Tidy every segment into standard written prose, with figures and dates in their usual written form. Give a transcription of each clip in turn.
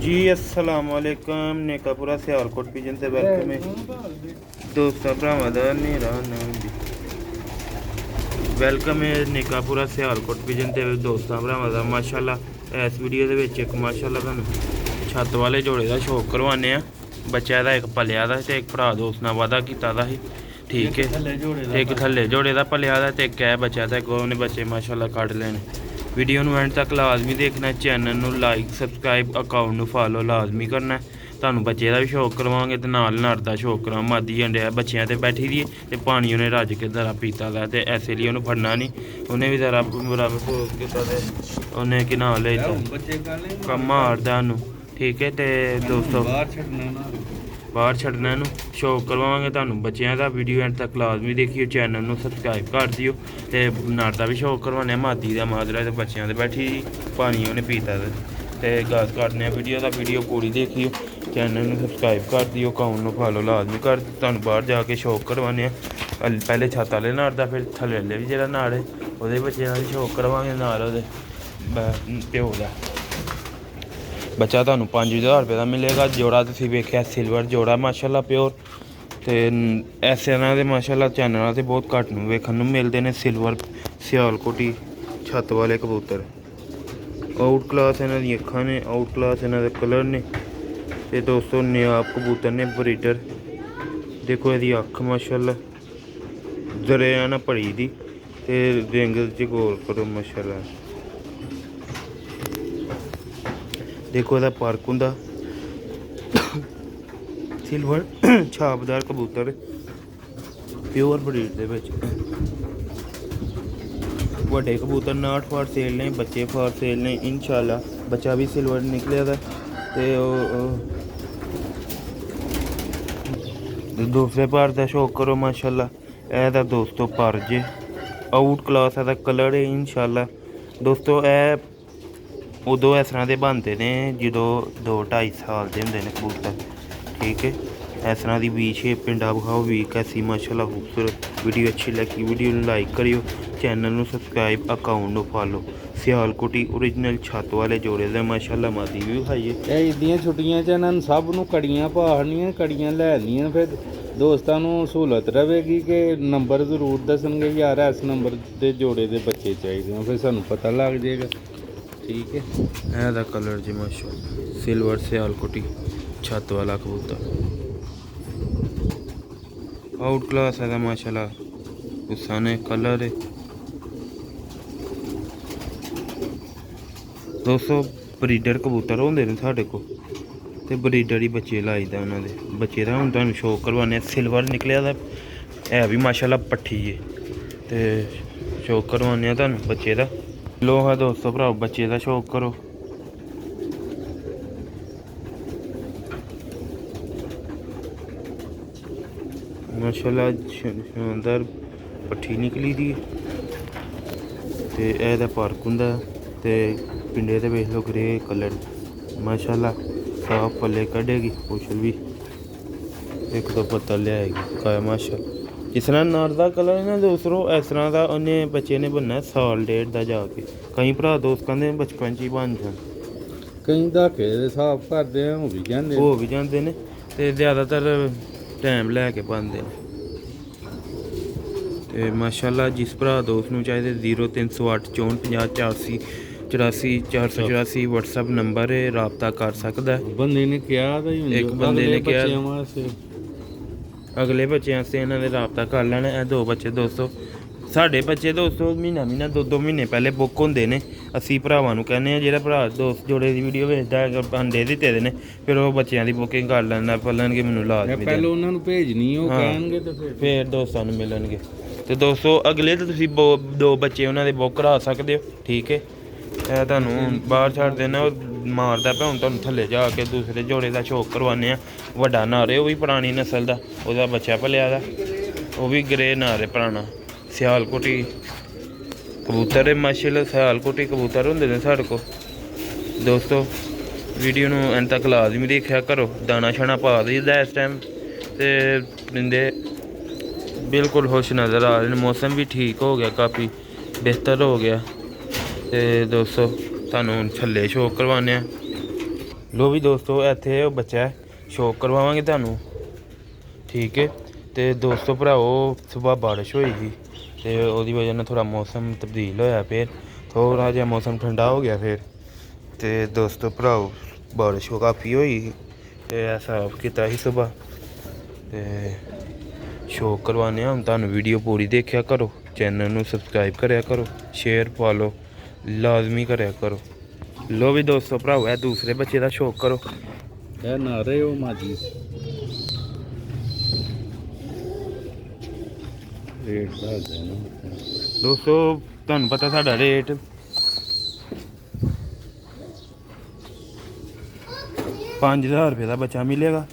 जी अस्सलाम वालेकुम नेकापुरा सियालकोट पिजन से वेलकम है दोस्तों भरावां दा नेरा नाम जी वेलकम है नेकापुरा सियालकोट पिजन ते दोस्तों भरावां दा माशाअल्लाह इस वीडियो दे विच एक माशाअल्लाह तुहानूं छत वाले जोड़े दा शौक करवाने आ बच्चा दा एक पलिया दा ते एक भरा दोस्त नाल वादा कीता दा ही ठीक है एक थल्ले जोड़े दा पलिया दा ते एक बच्चा ते उन्हें बच्चे माशाअल्लाह कढ लेने वीडियो एंड तक लाजमी देखना चैनल नूं लाइक सबसक्राइब अकाउंट नूं फॉलो लाजमी करना तुहानूं बच्चे का भी शौक करवांगे तो नाल नर दा शौक करवा मादी अंडे बच्चियां ते बैठी दी ते पानी उन्हें रज के दरा पीता दा ते ऐसे लिए उन्हें फड़ना नहीं उन्हें भी जरा बराबर शौक कीता ते उन्हें कि नाम ले कम मारदा नूं ठीक है तो दोस्तों बाहर छड्डना नूं शौक करवावांगे तुहानूं बच्चियां दा वीडियो एंड तक लाजमी देखियो चैनल नूं सबसक्राइब कर दियो ते नर दा भी शौक करवाने मादी दा मादरा ते बच्चियां दे बैठी पानी उन्हें पीता ते गस करने वीडियो दा वीडियो पूरी देखियो चैनल नूं सबसक्राइब कर दियो अकाउंट नूं फॉलो लाजमी कर तुहानूं बाहर जाके शौक करवाने पहले छत वाले नर दा फिर थल्ले वाले भी जेह्ड़ा नर है ओहदे बच्चे दा भी शौक करवांगे नाल ओहदे प्यो दा बच्चा तुहानूं 5000 रुपये का मिलेगा जोड़ा तुसीं वेखिया सिल्वर जोड़ा माशाअल्लाह प्योर तो ऐसे ना दे माशाअल्लाह चैनल से बहुत घट नूं वेखण नूं मिलते हैं सिल्वर सियालकोटी छत वाले कबूतर आउट क्लास इन्हां दी अखां ने आउट क्लास इन्हां दे कलर ने ते दोस्तों नायाब कबूतर ने ब्रीडर देखो इहदी अख माशाअल्लाह दरिया ना भरी दी ते रिंग च गौर करो माशाअल्लाह देखो यदा पार्क होंदा सिल्वर छापदार कबूतर प्योर ब्रीड दे विच वड्डे कबूतर 59 फार सेल ने बच्चे फार सेल ने इंशाल्लाह बच्चा भी सिल्वर निकले दा ते दूसरे पार दा शौक करो माशाल्लाह एदा दोस्तों पर जे आउट क्लास एदा कलर है इंशाल्लाह दोस्तों ए उदों इस तरह के बनते हैं जो 2-2.5 साल के होंगे कबूतर ठीक है इस तरह की वी शेप पिंडा विखाओ वी कैसी माशाल्लाह खूबसूरत वीडियो अच्छी लगी वीडियो लाइक करियो चैनल में सबसक्राइब अकाउंट में फॉलो सियालकोटी ओरिजिनल छत वाले जोड़े दे माशाल्लाह मादी भी विखाइए ईदियां छुट्टियां च इन्हां सब नूं कड़ियां पाहनियां कड़ियां लैनियां फिर दोस्तां नूं सहूलत रहेगी कि नंबर जरूर दसणगे यार इस नंबर के जोड़े के बच्चे चाहिए फिर सानूं पता लग जाएगा ठीक है एदा कलर जी माशाल्लाह सिल्वर सियालकोटी छत वाला कबूतर आउट क्लास है माशाल्लाह गुस्सा ने कलर है दोस्तों ब्रीडर कबूतर होंदे ने साढ़े को ते ब्रीडर ही बच्चे लाई दा उन्होंने बच्चे का हुण तुहानूं शौक करवाने सिल्वर निकलिया दा है भी माशाल्लाह पट्ठी है ते शौक करवाने तुहानूं बच्चे का लो है दोस्तों भराओ बच्चे का शौक करो माशाल्लाह शानदार पट्ठी निकली दी ते एदा पार्क होंदा ते पिंडे ते वेख लो ग्रे कलर माशाल्लाह साफ पल्ले कड्ढेगी पुछल भी एक दो पत्ता लियाएगी काया माशाल्लाह जिस तरह नर का कलर है ना दोस्तों इस तरह का उन्हें बच्चे ने बनना साल डेढ़ का जाके कई भरा दोस्त कहते बचपन च ही बन जान कई धाके साफ करते हैं हो भी जाते हैं तो ज़्यादातर टाइम लैके बनते हैं तो माशाल्लाह जिस भरा दोस्त नूं चाहिए 0308 64 50 84 484 व्हाट्सएप नंबर है राबता कर सकता है बंदे ने क्या एक बंदे ने क्या अगले बच्चे आस्ते इन्होंने राबता कर लेना है दो बच्चे दोस्तों साढ़े बच्चे दोस्तों महीना 2 महीने पहले बुक होंगे ने असी भरावां नूं कहने जो भरा दोस्त जोड़े की वीडियो भेजता है अंडे दिते दे ने फिर वो बच्चों की बुकिंग कर लेना पलनगे मैनूं लाजमी पहले उन्होंने भेजनी फिर दोस्तों नूं मिलणगे तो दोस्तों अगले तो तुसीं 2 बच्चे उन्होंने बुक करा सकते हो ठीक है तुहानूं बाहर छड्ड देना मारदा पे हुण तुहानूं थल्ले जाके दूसरे जोड़े का शौक करवाने वड्डा नर है वह भी पुरानी नस्ल का वह बच्चा भलेआ दा वह भी ग्रे नर है पुराना सियालकोटी कबूतर है माशाल्लाह सियालकोटी कबूतर होंदे ने साढ़े को दोस्तों वीडियो नूं एंड तक लाजमी देखा करो दाना शाना पा दीदा इस टाइम ते पिंदे बिल्कुल खुश नज़र आ रहे हैं मौसम भी ठीक हो गया काफ़ी बेहतर हो गया तो दोस्तों तुहानूं थल्ले शौक करवाने ਲੋ ਵੀ ਦੋਸਤੋ ਇੱਥੇ ਉਹ ਬੱਚਾ ਸ਼ੌਕ ਕਰਵਾਵਾਂਗੇ ਤੁਹਾਨੂੰ, ਠੀਕ ਹੈ। ਤੇ ਦੋਸਤੋ ਭਰਾਓ ਸੁਬਾਹ ਬਾਰਿਸ਼ ਹੋਈ ਸੀ ਤੇ ਉਹਦੀ ਵਜ੍ਹਾ ਨਾਲ ਥੋੜਾ ਮੌਸਮ ਤਬਦੀਲ ਹੋਇਆ, ਫਿਰ ਥੋੜਾ ਜਿਹਾ ਮੌਸਮ ਠੰਡਾ ਹੋ ਗਿਆ ਫਿਰ। ਤੇ ਦੋਸਤੋ ਭਰਾਓ ਬਾਰਿਸ਼ ਕਾਫੀ ਹੋਈ ਸੀ ਤੇ ਸਾਫ ਕੀਤਾ ਸੀ ਸੁਬਾਹ ਤੇ ਸ਼ੌਕ ਕਰਵਾਉਂਦੇ ਹਾਂ। ਹੁਣ ਤੁਹਾਨੂੰ ਵੀਡੀਓ ਪੂਰੀ ਦੇਖਿਆ ਕਰੋ, ਚੈਨਲ ਨੂੰ ਸਬਸਕ੍ਰਾਈਬ ਕਰਿਆ ਕਰੋ, ਸ਼ੇਅਰ ਫੋਲੋ ਲਾਜ਼ਮੀ ਕਰਿਆ ਕਰੋ। ਲੋ ਵੀ ਦੋਸਤੋ ਭਰਾਓ ਇਹ ਦੂਸਰੇ ਬੱਚੇ ਦਾ ਸ਼ੌਕ ਕਰੋ। ਇਹ ਨਾ ਰਹੇ ਉਹ ਮਾਜੀ ਰੇਟ ਦੱਸ ਦੇਣਾ ਦੋਸਤੋ, ਤੁਹਾਨੂੰ ਪਤਾ ਸਾਡਾ ਰੇਟ 5000 ਰੁਪਏ ਦਾ ਬੱਚਾ ਮਿਲੇਗਾ।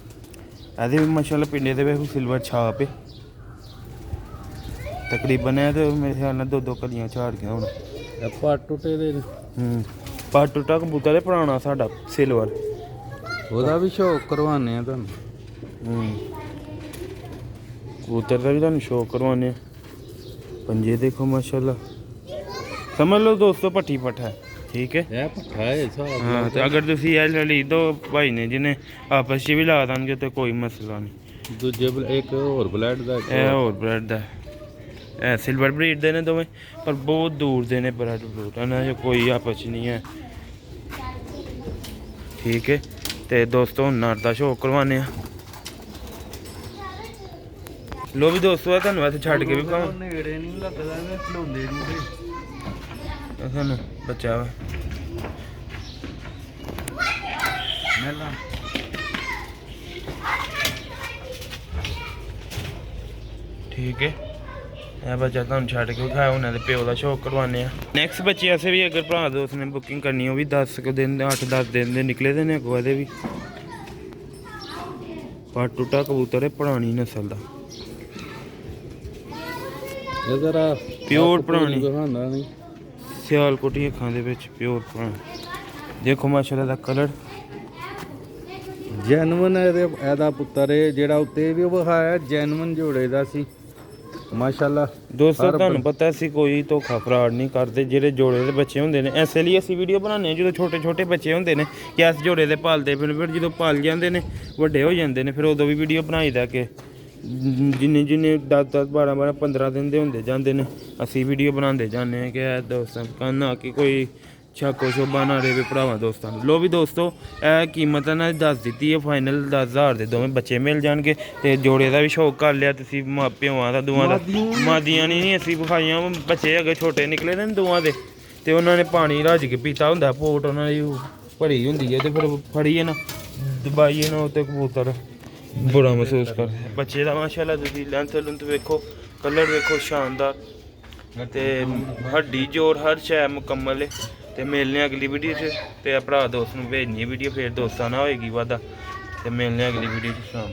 ਇਹਦੇ ਵੀ ਮਾਸ਼ਾਅੱਲਾ ਪਿੰਡੇ ਦੇ ਵਿੱਚ ਸਿਲਵਰ ਛਾਪ ਹੈ ਤਕਰੀਬਨ। ਹੈ ਤੇ ਮੇਰੇ ਖਿਆਲ ਨਾਲ 2-2 ਕਲੀਆਂ ਝਾੜ ਗਈਆਂ ਹੁਣ। ਇਹ ਪੱਟ ਟੁੱਟੇ ਦੇ ਨੇ। ਪਰ ਟੁੱਟਾ ਕਬੂਤਰ ਹੈ ਪੁਰਾਣਾ ਸਾਡਾ ਸਿਲਵਰ, ਉਹਦਾ ਵੀ ਸ਼ੌਕ ਕਰਵਾਉਂਦੇ ਆ ਤੁਹਾਨੂੰ। ਕਬੂਤਰ ਦਾ ਵੀ ਤੁਹਾਨੂੰ ਸ਼ੌਕ ਕਰਵਾਉਂਦੇ ਆ। ਪੰਜੇ ਦੇਖੋ ਮਾਸ਼ਾਅੱਲਾ, ਸਮਝ ਲਓ ਦੋਸਤੋ ਪੱਠੀ ਪੱਠਾ ਹੈ, ਠੀਕ ਹੈ। ਇਹ ਪੱਠਾ ਹੈ ਹਿਸਾਬ। ਹਾਂ ਤੇ ਅਗਰ ਤੁਸੀਂ ਇਹ ਲੈ ਦੋ ਭਾਈ ਨੇ ਜਿਹਨੇ ਆਪਸ 'ਚ ਵੀ ਲਾ ਦੇਣਗੇ ਤੇ ਕੋਈ ਮਸਲਾ ਨਹੀਂ। ਦੂਜੇ ਇੱਕ ਹੋਰ ਬਲੈਡ ਦਾ ਇਹ ਹੋਰ ਬ੍ਰੈਡ ਦਾ, ਇਹ ਸਿਲਵਰ ਬਰੀਡ ਦੇ ਨੇ ਦੋਵੇਂ, ਪਰ ਬਹੁਤ ਦੂਰ ਦੇ ਨੇ ਬ੍ਰੈਡ ਬਰੂਡ, ਇਹਨਾਂ 'ਚ ਕੋਈ ਆਪਸ 'ਚ ਨਹੀਂ ਹੈ, ਠੀਕ ਹੈ। ਤੇ ਦੋਸਤੋ ਹੁਣ ਨਰ ਦਾ ਸ਼ੌਕ ਕਰਵਾਉਂਦੇ ਆ। ਲੋ ਵੀ ਦੋਸਤੋ ਇਹ ਤੁਹਾਨੂੰ ਇੱਥੇ ਛੱਡ ਕੇ ਵੀ ਭਾਵੇਂ ਨੇੜੇ ਨਹੀਂ ਲੱਗਦਾ ਨੇ ਖਲੋਂਦੇ ਨਹੀਂ ਇਹ ਸਾਨੂੰ ਬੱਚਾ ਵਾ ਮੈਲਾ। ਠੀਕ ਹੈ। ਇਹ ਬੱਚਾ ਤੁਹਾਨੂੰ ਛੱਡ ਕੇ ਵਿਖਾਇਆ, ਉਹਨਾਂ ਦੇ ਪਿਓ ਦਾ ਸ਼ੌਕ ਕਰਵਾਉਂਦੇ ਆ। ਨੈਕਸਟ ਬੱਚੇ ਐਸੇ ਵੀ ਅਗਰ ਭਰਾ ਦੋਸਤ ਨੇ ਬੁਕਿੰਗ ਕਰਨੀ, ਉਹ ਵੀ 10 ਦਿਨ ਦੇ 8-10 ਦਿਨ ਦੇ ਨਿਕਲੇ ਦੇ ਨੇ ਅੱਗੋਂ। ਇਹਦੇ ਵੀ ਪੱਟ ਟੁੱਟਾ ਕਬੂਤਰ ਹੈ, ਪੁਰਾਣੀ ਨਸਲ ਦਾ, ਇਹ ਜ਼ਰਾ ਪਿਓਰ ਪੁਰਾਣੀ ਦਿਖਾਉਂਦਾ ਨਹੀਂ। ਸਿਆਲਕੋਟੀ ਅੱਖਾਂ ਦੇ ਵਿੱਚ ਪਿਓਰ ਪੁਰਾਣੀ। ਦੇਖੋ ਮਾਸ਼ਾਅੱਲਾ ਦਾ ਕਲਰ ਜੈਨੂਨ ਇਹਦਾ ਪੁੱਤਰ ਹੈ ਜਿਹੜਾ ਉੱਤੇ ਵੀ ਵਿਖਾਇਆ, ਜੈਨੂਨ ਜੋੜੇ ਦਾ ਸੀ ਮਾਸ਼ਾਅੱਲਾ। ਦੋਸਤੋ ਤੁਹਾਨੂੰ ਪਤਾ ਸੀ ਕੋਈ ਧੋਖਾ ਫਰਾਡ ਨਹੀਂ ਕਰਦੇ। ਜਿਹੜੇ ਜੋੜੇ ਦੇ ਬੱਚੇ ਹੁੰਦੇ ਨੇ, ਇਸੇ ਲਈ ਅਸੀਂ ਵੀਡੀਓ ਬਣਾਉਂਦੇ ਹਾਂ ਜਦੋਂ ਛੋਟੇ ਛੋਟੇ ਬੱਚੇ ਹੁੰਦੇ ਨੇ ਕਿ ਇਸ ਜੋੜੇ ਦੇ ਪਾਲਦੇ ਫਿਰ ਜਦੋਂ ਪਾਲ ਜਾਂਦੇ ਨੇ ਵੱਡੇ ਹੋ ਜਾਂਦੇ ਨੇ ਫਿਰ ਉਦੋਂ ਵੀ ਵੀਡੀਓ ਬਣਾਈਦਾ ਕਿ ਜਿੰਨੇ 10-10 12-12 15 ਦਿਨ ਦੇ ਹੁੰਦੇ ਜਾਂਦੇ ਨੇ ਅਸੀਂ ਵੀਡੀਓ ਬਣਾਉਂਦੇ ਜਾਂਦੇ ਹਾਂ ਕਿ ਇਹ ਦੋਸਤਾਂ ਕਹਿੰਦਾ ਕਿ ਕੋਈ ਛਾਕੋ ਸ਼ੋਭਾ ਨਾ ਰਹੇ ਭਰਾਵਾਂ ਦੋਸਤਾਂ ਨੂੰ। ਲੋ ਵੀ ਦੋਸਤੋ ਇਹ ਕੀਮਤ ਇਹਨਾਂ ਦੀ ਦੱਸ ਦਿੱਤੀ ਹੈ, ਫਾਈਨਲ 10,000 ਦੇ ਦੋਵੇਂ ਬੱਚੇ ਮਿਲ ਜਾਣਗੇ। ਤੇ ਜੋੜੇ ਦਾ ਵੀ ਸ਼ੌਕ ਕਰ ਲਿਆ ਤੁਸੀਂ, ਪਿਓਾਂ ਦਾ ਦੋਵਾਂ ਦਾ। ਮਾਦੀਆਂ ਨਹੀਂ ਅਸੀਂ ਵਿਖਾਈਆਂ, ਬੱਚੇ ਹੈਗੇ ਛੋਟੇ ਨਿਕਲੇ ਨੇ ਦੋਵਾਂ ਦੇ ਤੇ ਉਹਨਾਂ ਨੇ ਪਾਣੀ ਰੱਜ ਕੇ ਪੀਤਾ ਹੁੰਦਾ, ਪੋਟ ਉਹਨਾਂ ਦੀ ਭਰੀ ਹੁੰਦੀ ਹੈ ਤੇ ਫਿਰ ਫੜੀਏ ਨਾ ਦਬਾਈਏ ਨਾ ਤੇ ਕਬੂਤਰ ਬੜਾ ਮਹਿਸੂਸ ਕਰ। ਬੱਚੇ ਦਾ ਮਾਸ਼ਾਅੱਲਾ ਤੁਸੀਂ ਲੈਂਥ ਲੁੰਥ ਵੇਖੋ, ਕਲਰ ਵੇਖੋ ਸ਼ਾਨਦਾਰ ਤੇ ਹੱਡੀ ਜੋੜ ਹਰ ਸ਼ੈ ਮੁਕੰਮਲ ਹੈ। ਤੇ ਮਿਲਨੇ ਅਗਲੀ ਵੀਡੀਓ 'ਚ ਤੇ ਭਰਾ ਦੋਸਤ ਨੂੰ ਭੇਜਣੀ ਵੀਡੀਓ, ਫਿਰ ਦੋਸਤਾਂ ਨਾਲ ਹੋਏਗੀ ਵਾਦਾ। ਤੇ ਮਿਲਨੇ ਅਗਲੀ ਵੀਡੀਓ 'ਚ ਸ਼ਾਮ।